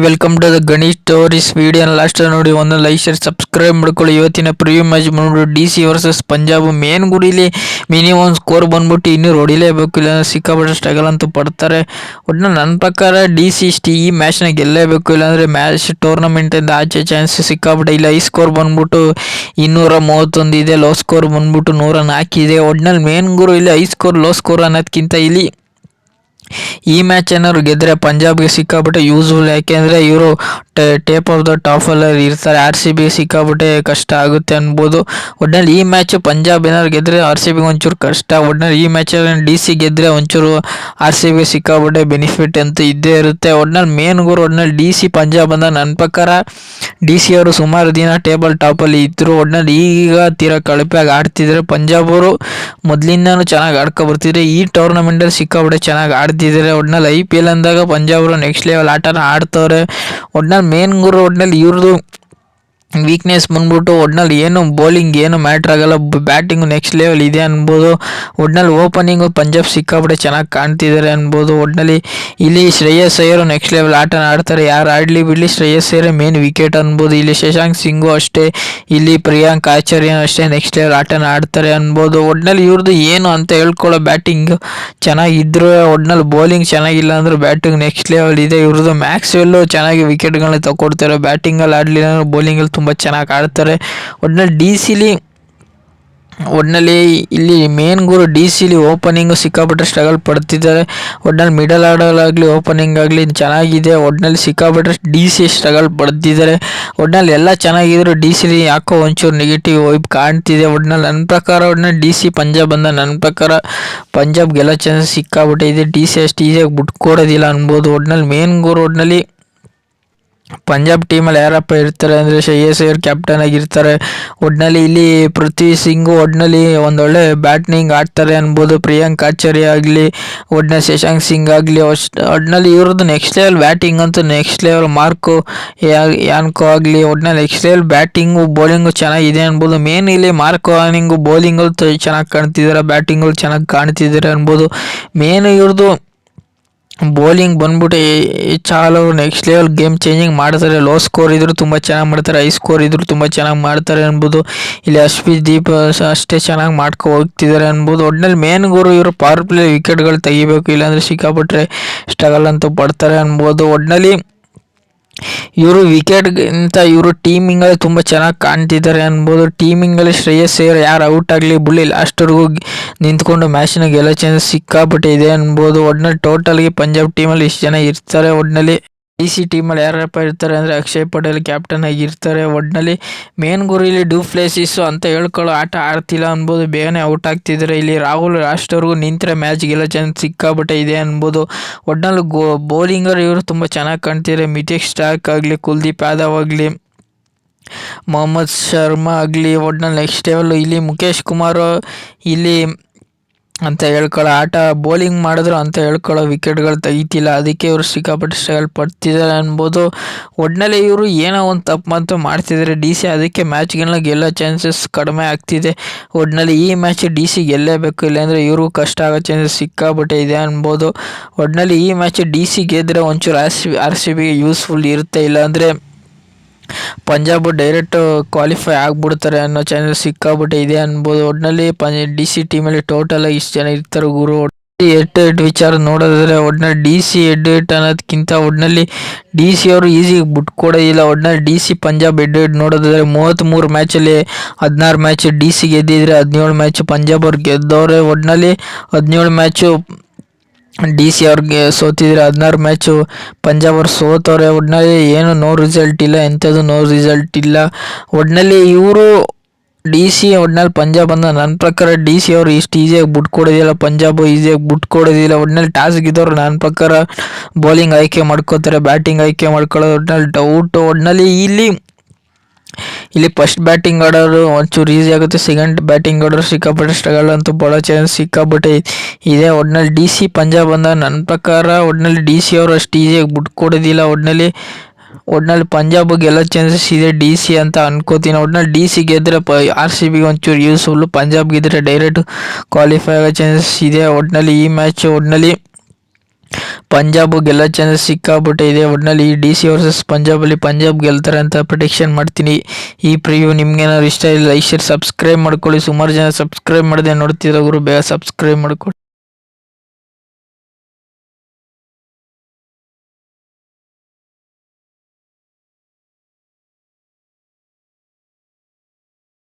Welcome to the Ganesh stories ವಿಡಿಯೋನ last ನೋಡಿ ಒಂದು ಲೈಕ್ ಶೇರ್ ಸಬ್ಸ್ಕ್ರೈಬ್ ಮಾಡ್ಕೊಳ್ಳಿ. ಇವತ್ತಿನ ಪ್ರಿವ್ಯೂ ಮ್ಯಾಚ್ ಬಂದ್ಬಿಟ್ಟು D C versus Punjab. Main ಗುರಿಲಿ ಮಿನಿಮಮ್ ಸ್ಕೋರ್ ಬಂದ್ಬಿಟ್ಟು ಇನ್ನೂ ಹೊಡಿಲೇಬೇಕು, ಇಲ್ಲ ಸಿಕ್ಕಾಪಟ್ಟೆ ಸ್ಟ್ರಗಲ್ ಅಂತೂ ಪಡ್ತಾರೆ. ಒಟ್ಟಿನ ನನ್ನ ಪ್ರಕಾರ ಡಿ ಸಿ ಈ ಮ್ಯಾಚ್ನ ಗೆಲ್ಲೇಬೇಕು, ಇಲ್ಲಾಂದರೆ ಮ್ಯಾಚ್ ಟೂರ್ನಮೆಂಟಿಂದ ಆಚೆ ಚಾನ್ಸ್ ಸಿಕ್ಕಾಪಟ್ಟೆ ಇಲ್ಲ. ಈ ಸ್ಕೋರ್ ಬಂದ್ಬಿಟ್ಟು 231 ಇದೆ, ಲೋ ಸ್ಕೋರ್ ಬಂದ್ಬಿಟ್ಟು 104 ಇದೆ. ಒಟ್ಟಿನಲ್ಲಿ ಮೇನ್ ಗುರು ಇಲ್ಲಿ ಹೈ ಸ್ಕೋರ್ ಲೋ ಸ್ಕೋರ್ ಅನ್ನೋದಕ್ಕಿಂತ ಇಲ್ಲಿ ಈ ಮ್ಯಾಚ್ ಏನಾದ್ರು ಗೆದ್ದರೆ ಪಂಜಾಬ್ಗೆ ಸಿಕ್ಕಾಬಿಟ್ಟೆ ಯೂಸ್ಫುಲ್. ಯಾಕೆಂದರೆ ಇವರು ಟೇಪ್ ಆಫ್ ದ ಟಾಪಲ್ಲಿ ಇರ್ತಾರೆ. ಆರ್ ಸಿ ಬಿಗೆ ಸಿಕ್ಕಾಬಿಟ್ಟೆ ಕಷ್ಟ ಆಗುತ್ತೆ ಅನ್ಬೋದು. ಒಟ್ಟಿನಲ್ಲಿ ಈ ಮ್ಯಾಚ್ ಪಂಜಾಬ್ ಏನಾದ್ರು ಗೆದ್ದರೆ ಆರ್ ಸಿ ಬಿಗೆ ಒಂಚೂರು ಕಷ್ಟ. ಒಟ್ಟಿನಲ್ಲಿ ಈ ಮ್ಯಾಚಲ್ಲಿ ಡಿ ಸಿ ಗೆದ್ದರೆ ಒಂಚೂರು ಆರ್ ಸಿ ಬಿಗೆ ಸಿಕ್ಕಾಬಿಟ್ಟೆ ಬೆನಿಫಿಟ್ ಅಂತೂ ಇದ್ದೇ ಇರುತ್ತೆ. ಒಟ್ಟಿನಲ್ಲಿ ಮೇನ್ ಗುರು ಒಟ್ಟಿನಲ್ಲಿ ಡಿ ಸಿ ಪಂಜಾಬ್ ಅಂತ ನನ್ನ ಪ್ರಕಾರ ಡಿ ಸಿ ಅವರು ಸುಮಾರು ದಿನ ಟೇಬಲ್ ಟಾಪಲ್ಲಿ ಇದ್ದರು. ಒಟ್ಟಿನಲ್ಲಿ ಈಗ ತೀರಾ ಕಳಪೆಯಾಗಿ ಆಡ್ತಿದ್ದಾರೆ. ಪಂಜಾಬ್ ಅವರು ಮೊದಲಿಂದನೂ ಚೆನ್ನಾಗಿ ಆಡ್ಕೊಬರ್ತಿದ್ರೆ, ಈ ಟೂರ್ನಮೆಂಟಲ್ಲಿ ಸಿಕ್ಕಾಬಿಟ್ಟೆ ಚೆನ್ನಾಗಿ ಆಡ್ತಿದ್ದಾರೆ. ಒಟ್ಟಿನಲ್ಲಿ ಐ ಪಿ ಎಲ್ ಅಂದಾಗ ಪಂಜಾಬ್ ಅವರು ನೆಕ್ಸ್ಟ್ ಲೆವೆಲ್ ಆಟನ ಆಡ್ತವ್ರೆ. ಒಟ್ಟಿನಲ್ಲಿ ಮೇನ್ ಗುರು ಒಟ್ಟಿನಲ್ಲಿ ಇವ್ರದ್ದು ವೀಕ್ನೆಸ್ ಬಂದ್ಬಿಟ್ಟು ಒಟ್ನಲ್ಲಿ ಏನು ಬೌಲಿಂಗ್ ಏನು ಮ್ಯಾಟ್ರ್ ಆಗಲ್ಲ, ಬ್ಯಾಟಿಂಗು ನೆಕ್ಸ್ಟ್ ಲೆವೆಲ್ ಇದೆ ಅನ್ಬೋದು. ಒಟ್ನಲ್ಲಿ ಓಪನಿಂಗು ಪಂಜಾಬ್ ಸಿಕ್ಕಾಬಿಟ್ಟೆ ಚೆನ್ನಾಗಿ ಕಾಣ್ತಿದ್ದಾರೆ ಅನ್ಬೋದು. ಒಟ್ನಲ್ಲಿ ಇಲ್ಲಿ ಶ್ರೇಯಸ್ ಅಯ್ಯರು ನೆಕ್ಸ್ಟ್ ಲೆವೆಲ್ ಆಟನ ಆಡ್ತಾರೆ. ಯಾರು ಆಡಲಿ ಬಿಡಲಿ ಶ್ರೇಯಸ್ ಅಯ್ಯರೇ ಮೇನ್ ವಿಕೆಟ್ ಅನ್ಬೋದು. ಇಲ್ಲಿ ಶಶಾಂಕ್ ಸಿಂಗು ಅಷ್ಟೇ, ಇಲ್ಲಿ ಪ್ರಿಯಾಂಕ್ ಆಚಾರ್ಯನು ಅಷ್ಟೇ ನೆಕ್ಸ್ಟ್ ಲೆವೆಲ್ ಆಟನ ಆಡ್ತಾರೆ ಅನ್ಬೋದು. ಒಟ್ನಲ್ಲಿ ಇವ್ರದ್ದು ಏನು ಅಂತ ಹೇಳ್ಕೊಳ್ಳೋ ಬ್ಯಾಟಿಂಗ್ ಚೆನ್ನಾಗಿದ್ರು, ಒಟ್ನಲ್ಲಿ ಬೌಲಿಂಗ್ ಚೆನ್ನಾಗಿಲ್ಲ ಅಂದ್ರೆ ಬ್ಯಾಟಿಂಗ್ ನೆಕ್ಸ್ಟ್ ಲೆವೆಲ್ ಇದೆ ಇವ್ರದ್ದು. ಮ್ಯಾಕ್ಸ್ವೆಲ್ಲು ಚೆನ್ನಾಗಿ ವಿಕೆಟ್ಗಳನ್ನ ತಗೊಡ್ತಾರೆ. ಬ್ಯಾಟಿಂಗಲ್ಲಿ ಆಡಲಿಲ್ಲ ಅಂದ್ರೆ ಬೌಲಿಂಗಲ್ಲಿ ತುಂಬ ಚೆನ್ನಾಗಿ ಆಡ್ತಾರೆ. ಒಟ್ಟಿನಲ್ಲಿ ಡಿ ಸಿಲಿ ಇಲ್ಲಿ ಮೇನ್ ಗುರು ಡಿ ಸಿಲಿ ಓಪನಿಂಗು ಸಿಕ್ಕಾಪಟ್ಟೆ ಸ್ಟ್ರಗಲ್ ಪಡ್ತಿದ್ದಾರೆ. ಒಟ್ಟಿನಲ್ಲಿ ಮಿಡಲ್ ಆರ್ಡರ್ ಆಗಲಿ ಓಪನಿಂಗ್ ಆಗಲಿ ಚೆನ್ನಾಗಿದೆ. ಒಟ್ಟಿನಲ್ಲಿ ಸಿಕ್ಕಾಪಟ್ಟೆ ಡಿ ಸಿ ಸ್ಟ್ರಗಲ್ ಪಡ್ತಿದ್ದಾರೆ. ಒಟ್ಟಿನಲ್ಲಿ ಎಲ್ಲ ಚೆನ್ನಾಗಿದ್ರು ಡಿ ಸಿಲಿ ಯಾಕೋ ಒಂಚೂರು ನೆಗೆಟಿವ್ ವೈಬ್ ಕಾಣ್ತಿದೆ. ಒಟ್ಟಿನಲ್ಲಿ ನನ್ನ ಪ್ರಕಾರ ಒಟ್ಟಿನಲ್ಲಿ ಡಿ ಸಿ ಪಂಜಾಬ್ ಅಂದ ನನ್ನ ಪ್ರಕಾರ ಪಂಜಾಬ್ ಗೆಲ್ಲೋ ಚಾನ್ಸ್ ಸಿಕ್ಕಾಪಟ್ಟೆ ಇದೆ. ಡಿ ಸಿ ಅಷ್ಟು ಈಸಿಯಾಗಿ ಬಿಟ್ಕೊಡೋದಿಲ್ಲ ಅನ್ಬೋದು. ಒಟ್ಟಿನಲ್ಲಿ ಮೇನ್ ಗುರು ಒಟ್ಟಿನಲ್ಲಿ ಪಂಜಾಬ್ ಟೀಮಲ್ಲಿ ಯಾರಪ್ಪ ಇರ್ತಾರೆ ಅಂದರೆ ಶ್ರೇಯಸ್ ಅಯ್ಯರ್ ಕ್ಯಾಪ್ಟನ್ ಆಗಿರ್ತಾರೆ. ಒಟ್ಟಿನಲ್ಲಿ ಇಲ್ಲಿ ಪೃಥ್ವಿ ಸಿಂಗು ಒಟ್ಟಿನಲ್ಲಿ ಒಂದೊಳ್ಳೆ ಬ್ಯಾಟಿಂಗ್ ಆಡ್ತಾರೆ ಅನ್ಬೋದು. ಪ್ರಿಯಾಂಕ್ ಆಚಾರ್ಯ ಆಗಲಿ ಒಟ್ಟಿನಲ್ಲಿ ಶಶಾಂಕ್ ಸಿಂಗ್ ಆಗಲಿ ಒಟ್ಟಿನಲ್ಲಿ ಇವ್ರದ್ದು ನೆಕ್ಸ್ಟ್ ಲೆವೆಲ್ ಬ್ಯಾಟಿಂಗ್ ಅಂತೂ ನೆಕ್ಸ್ಟ್ ಲೆವೆಲ್. ಮಾರ್ಕು ಯಾನ್ಕೋ ಆಗಲಿ ಒಟ್ಟಿನಲ್ಲಿ ನೆಕ್ಸ್ಟ್ ಲೆವೆಲ್ ಬ್ಯಾಟಿಂಗು ಬೌಲಿಂಗು ಚೆನ್ನಾಗಿದೆ ಅನ್ಬೋದು. ಮೇನ್ ಇಲ್ಲಿ ಮಾರ್ಕೋ ಯಾನಿಂಗು ಬೌಲಿಂಗಲ್ಲಿ ಚೆನ್ನಾಗಿ ಕಾಣ್ತಿದ್ದಾರೆ, ಬ್ಯಾಟಿಂಗಲ್ಲಿ ಚೆನ್ನಾಗಿ ಕಾಣ್ತಿದ್ದಾರೆ ಅನ್ಬೋದು. ಮೇನ್ ಇವ್ರದ್ದು ಬೌಲಿಂಗ್ ಬಂದ್ಬಿಟ್ಟು ಚಾಲು ನೆಕ್ಸ್ಟ್ ಲೆವೆಲ್ ಗೇಮ್ ಚೇಂಜಿಂಗ್ ಮಾಡ್ತಾರೆ. ಲೋ ಸ್ಕೋರ್ ಇದ್ರೂ ತುಂಬ ಚೆನ್ನಾಗಿ ಮಾಡ್ತಾರೆ, ಹೈ ಸ್ಕೋರ್ ಇದ್ರೂ ತುಂಬ ಚೆನ್ನಾಗಿ ಮಾಡ್ತಾರೆ ಅನ್ಬೋದು. ಇಲ್ಲಿ ಅಶ್ವಿನ್ ದೀಪ್ ಅಷ್ಟೇ ಚೆನ್ನಾಗಿ ಮಾಡ್ಕೊ ಹೋಗ್ತಿದ್ದಾರೆ ಅನ್ಬೋದು. ಒಟ್ಟಿನಲ್ಲಿ ಮೇನ್ ಗುರು ಇವರು ಪವರ್ ಪ್ಲೇ ವಿಕೆಟ್ಗಳು ತೆಗಿಬೇಕು, ಇಲ್ಲಾಂದರೆ ಸಿಕ್ಕಾಪಟ್ಟರೆ ಸ್ಟ್ರಗಲ್ ಅಂತೂ ಪಡ್ತಾರೆ ಅನ್ಬೋದು. ಒಟ್ಟಿನಲ್ಲಿ ಇವರು ವಿಕೆಟ್ಗಿಂತ ಇವರು ಟೀಮಿಂಗಲ್ಲಿ ತುಂಬ ಚೆನ್ನಾಗಿ ಕಾಣ್ತಿದ್ದಾರೆ ಅನ್ಬೋದು. ಟೀಮಿಂಗಲ್ಲಿ ಶ್ರೇಯಸ್ ಅಯ್ಯರ್ ಯಾರು ಔಟ್ ಆಗಲಿ ಬಿಡಲಿ ಲಾಸ್ಟ್ವರೆಗೂ ನಿಂತ್ಕೊಂಡು ಮ್ಯಾಚ್ನ ಗೆಲ್ಲೋ ಚಾನ್ಸ್ ಸಿಕ್ಕಾಪಟ್ಟೆ ಇದೆ ಅನ್ಬೋದು. ಒಟ್ಟಿನಲ್ಲಿ ಟೋಟಲ್ಗೆ ಪಂಜಾಬ್ ಟೀಮಲ್ಲಿ ಇಷ್ಟು ಜನ ಇರ್ತಾರೆ. ಒಟ್ಟಿನಲ್ಲಿ ಡಿ ಸಿ ಟೀಮಲ್ಲಿ ಯಾರಪ್ಪ ಇರ್ತಾರೆ ಅಂದರೆ ಅಕ್ಷಯ್ ಪಟೇಲ್ ಕ್ಯಾಪ್ಟನ್ ಆಗಿರ್ತಾರೆ. ಒಟ್ಟಿನಲ್ಲಿ ಮೇನ್ ಗುರು ಇಲ್ಲಿ ಡು ಪ್ಲೇಸಿಸು ಅಂತ ಹೇಳ್ಕೊಳ್ಳೋ ಆಟ ಆಡ್ತಿಲ್ಲ ಅನ್ಬೋದು. ಬೇಗನೆ ಔಟ್ ಆಗ್ತಿದ್ದಾರೆ. ಇಲ್ಲಿ ರಾಹುಲ್ ಲಾಸ್ಟ್ವರೆಗೂ ನಿಂತರೆ ಮ್ಯಾಚ್ ಗೆಲ್ಲೋ ಚಾನ್ಸ್ ಸಿಕ್ಕಾಪಟ್ಟೆ ಇದೆ ಅನ್ಬೋದು. ಒಟ್ಟಿನಲ್ಲಿ ಬೌಲಿಂಗರ್ ಇವರು ತುಂಬ ಚೆನ್ನಾಗಿ ಕಾಣ್ತಿದ್ದಾರೆ. ಮಿಥೇಶ್ ಸ್ಟಾರ್ಕ್ ಆಗಲಿ, ಕುಲ್ದೀಪ್ ಯಾದವ್ ಆಗಲಿ, ಮೊಹಮ್ಮದ್ ಶರ್ಮಾ ಆಗಲಿ ಒಟ್ಟಿನಲ್ಲಿ ನೆಕ್ಸ್ಟ್ ಲೆವೆಲ್. ಇಲ್ಲಿ ಮುಖೇಶ್ ಕುಮಾರ್ ಇಲ್ಲಿ ಅಂತ ಹೇಳ್ಕೊಳ್ಳೋ ಆಟ ಬೌಲಿಂಗ್ ಮಾಡಿದ್ರು ಅಂತ ಹೇಳ್ಕೊಳ್ಳೋ ವಿಕೆಟ್ಗಳು ತೆಗಿತಿಲ್ಲ, ಅದಕ್ಕೆ ಇವರು ಸಿಕ್ಕಾಪಟ್ಟೆ ಸ್ಟ್ರಗಲ್ ಪಡ್ತಿದ್ದಾರೆ ಅನ್ಬೋದು. ಒಟ್ಟಿನಲ್ಲಿ ಇವರು ಏನೋ ಒಂದು ತಪ್ಪು ಮಾತು ಮಾಡ್ತಿದ್ದಾರೆ ಡಿ ಸಿ, ಅದಕ್ಕೆ ಮ್ಯಾಚ್ಗಳನ್ನ ಗೆಲ್ಲೋ ಚಾನ್ಸಸ್ ಕಡಿಮೆ ಆಗ್ತಿದೆ. ಒಟ್ಟಿನಲ್ಲಿ ಈ ಮ್ಯಾಚ್ ಡಿ ಸಿ ಗೆಲ್ಲೇಬೇಕು, ಇಲ್ಲಾಂದರೆ ಇವರು ಕಷ್ಟ ಆಗೋ ಚಾನ್ಸಸ್ ಸಿಕ್ಕಾಪಟ್ಟೆ ಇದೆ ಅನ್ಬೋದು. ಒಟ್ಟಿನಲ್ಲಿ ಈ ಮ್ಯಾಚ್ ಡಿ ಸಿ ಗೆದ್ದರೆ ಒಂಚೂರು ಆರ್ ಸಿ ಬಿಗೆ ಯೂಸ್ಫುಲ್ ಇರುತ್ತೆ, ಇಲ್ಲಾಂದರೆ ಪಂಜಾಬ್ ಡೈರೆಕ್ಟ್ ಕ್ವಾಲಿಫೈ ಆಗಿಬಿಡ್ತಾರೆ ಅನ್ನೋ ಚಾನ್ಸಸ್ ಸಿಕ್ಕಾಬಿಟ್ಟೆ ಇದೆ ಅನ್ಬೋದು. ಒಟ್ಟಿನಲ್ಲಿ ಡಿ ಸಿ ಟೀಮಲ್ಲಿ ಟೋಟಲ್ ಇಷ್ಟು ಜನ ಇರ್ತಾರೆ ಗುರು. ಹೆಡ್ ವಿಚಾರ ನೋಡೋದಾದ್ರೆ ಒಟ್ಟಿನಲ್ಲಿ ಡಿ ಸಿ ಹೆಡ್ ಅನ್ನೋದಕ್ಕಿಂತ ಒಟ್ಟಿನಲ್ಲಿ ಡಿ ಸಿ ಅವರು ಈಸಿಗೆ ಬಿಟ್ಕೊಡೋದಿಲ್ಲ. ಒಟ್ಟಿನಲ್ಲಿ ಡಿ ಸಿ ಪಂಜಾಬ್ ಹೆಡ್ ನೋಡೋದಾದ್ರೆ 33 ಮ್ಯಾಚಲ್ಲಿ 16 ಮ್ಯಾಚ್ ಡಿ ಸಿ ಗೆದ್ದಿದ್ರೆ 17 ಮ್ಯಾಚ್ ಪಂಜಾಬ್ ಅವ್ರು ಗೆದ್ದವ್ರೆ. ಒಟ್ಟಿನಲ್ಲಿ 17 ಮ್ಯಾಚು ಡಿ ಸಿ ಅವ್ರಿಗೆ ಸೋತಿದ್ರೆ 16 ಮ್ಯಾಚು ಪಂಜಾಬ್ ಅವ್ರು ಸೋತವ್ರೆ. ಒಟ್ಟಿನಲ್ಲಿ ಏನು ನೋ ರಿಸಲ್ಟ್ ಇಲ್ಲ, ಎಂಥದ್ದು ನೋ ರಿಸಲ್ಟ್ ಇಲ್ಲ. ಒಟ್ಟಿನಲ್ಲಿ ಇವರು ಡಿ ಸಿ ಒಟ್ಟಿನಲ್ಲಿ ಪಂಜಾಬ್ ಅಂತ ನನ್ನ ಪ್ರಕಾರ ಡಿ ಸಿ ಅವರು ಇಷ್ಟು ಈಸಿಯಾಗಿ ಬಿಟ್ಕೊಡೋದಿಲ್ಲ, ಪಂಜಾಬ್ ಈಸಿಯಾಗಿ ಬಿಟ್ಕೊಡೋದಿಲ್ಲ. ಒಟ್ಟಿನಲ್ಲಿ ಟಾಸ್ ಗೆದ್ದವ್ರು ನನ್ನ ಪ್ರಕಾರ ಬೌಲಿಂಗ್ ಆಯ್ಕೆ ಮಾಡ್ಕೋತಾರೆ, ಬ್ಯಾಟಿಂಗ್ ಆಯ್ಕೆ ಮಾಡ್ಕೊಳ್ಳೋದು ಒಟ್ಟಿನಲ್ಲಿ ಡೌಟು. ಒಟ್ಟಿನಲ್ಲಿ ಇಲ್ಲಿ ಫಸ್ಟ್ ಬ್ಯಾಟಿಂಗ್ ಆಡೋರು ಒಂಚೂರು ಈಸಿ ಆಗುತ್ತೆ, ಸೆಕೆಂಡ್ ಬ್ಯಾಟಿಂಗ್ ಆಡೋರು ಸಿಕ್ಕಾಪಟ್ಟೆ ಸ್ಟ್ರಗಲ್ ಅಂತೂ ಬರೋ ಚಾನ್ಸ್ ಸಿಕ್ಕಾಪಟ್ಟೆ ಇದೆ. ಒಟ್ಟಿನಲ್ಲಿ ಡಿ ಸಿ ಪಂಜಾಬ್ ಅಂದ ನನ್ನ ಪ್ರಕಾರ ಒಟ್ಟಿನಲ್ಲಿ ಡಿ ಸಿ ಅವರು ಅಷ್ಟು ಈಸಿಯಾಗಿ ಬಿಟ್ಕೊಡೋದಿಲ್ಲ. ಒಟ್ಟಿನಲ್ಲಿ ಪಂಜಾಬ್ ಗೆಲ್ಲೋ ಚಾನ್ಸಸ್ ಇದೆ ಡಿ ಸಿ ಅಂತ ಅನ್ಕೋತೀನಿ. ಒಟ್ಟಿನಲ್ಲಿ ಡಿ ಸಿ ಗೆದ್ದರೆ ಆರ್ ಸಿ ಬಿಗೆ ಒಂಚೂರು ಯೂಸ್ಫುಲ್ಲು, ಪಂಜಾಬ್ ಗೆದ್ದರೆ ಡೈರೆಕ್ಟ್ ಕ್ವಾಲಿಫೈ ಆಗೋ ಚಾನ್ಸಸ್ ಇದೆ. ಒಟ್ಟಿನಲ್ಲಿ ಈ ಮ್ಯಾಚ್ ಒಟ್ಟಿನಲ್ಲಿ ಪಂಜಾಬ್ ಗೆಲ್ಲೋ ಚಾನ್ಸಸ್ ಸಿಕ್ಕಾಬಿಟ್ಟೆ ಇದೆ. ಒಟ್ನಲ್ಲಿ ಈ DC ವರ್ಸಸ್ ಪಂಜಾಬಲ್ಲಿ ಪಂಜಾಬ್ ಗೆಲ್ತಾರೆ ಅಂತ ಪ್ರಿಡಿಕ್ಷನ್ ಮಾಡ್ತೀನಿ. ಈ ಪ್ರಿವ್ಯೂ ನಿಮ್ಗೇನಾದ್ರು ಇಷ್ಟ ಇಲ್ಲ ಲೈಕ್ ಶೇರ್ ಸಬ್ಸ್ಕ್ರೈಬ್ ಮಾಡ್ಕೊಳ್ಳಿ. ಸುಮಾರು ಜನ ಸಬ್ಸ್ಕ್ರೈಬ್ ಮಾಡದೆ ನೋಡ್ತಿರೋ ಬೇಗ ಸಬ್ಸ್ಕ್ರೈಬ್ ಮಾಡ್ಕೊಳ್ಳಿ.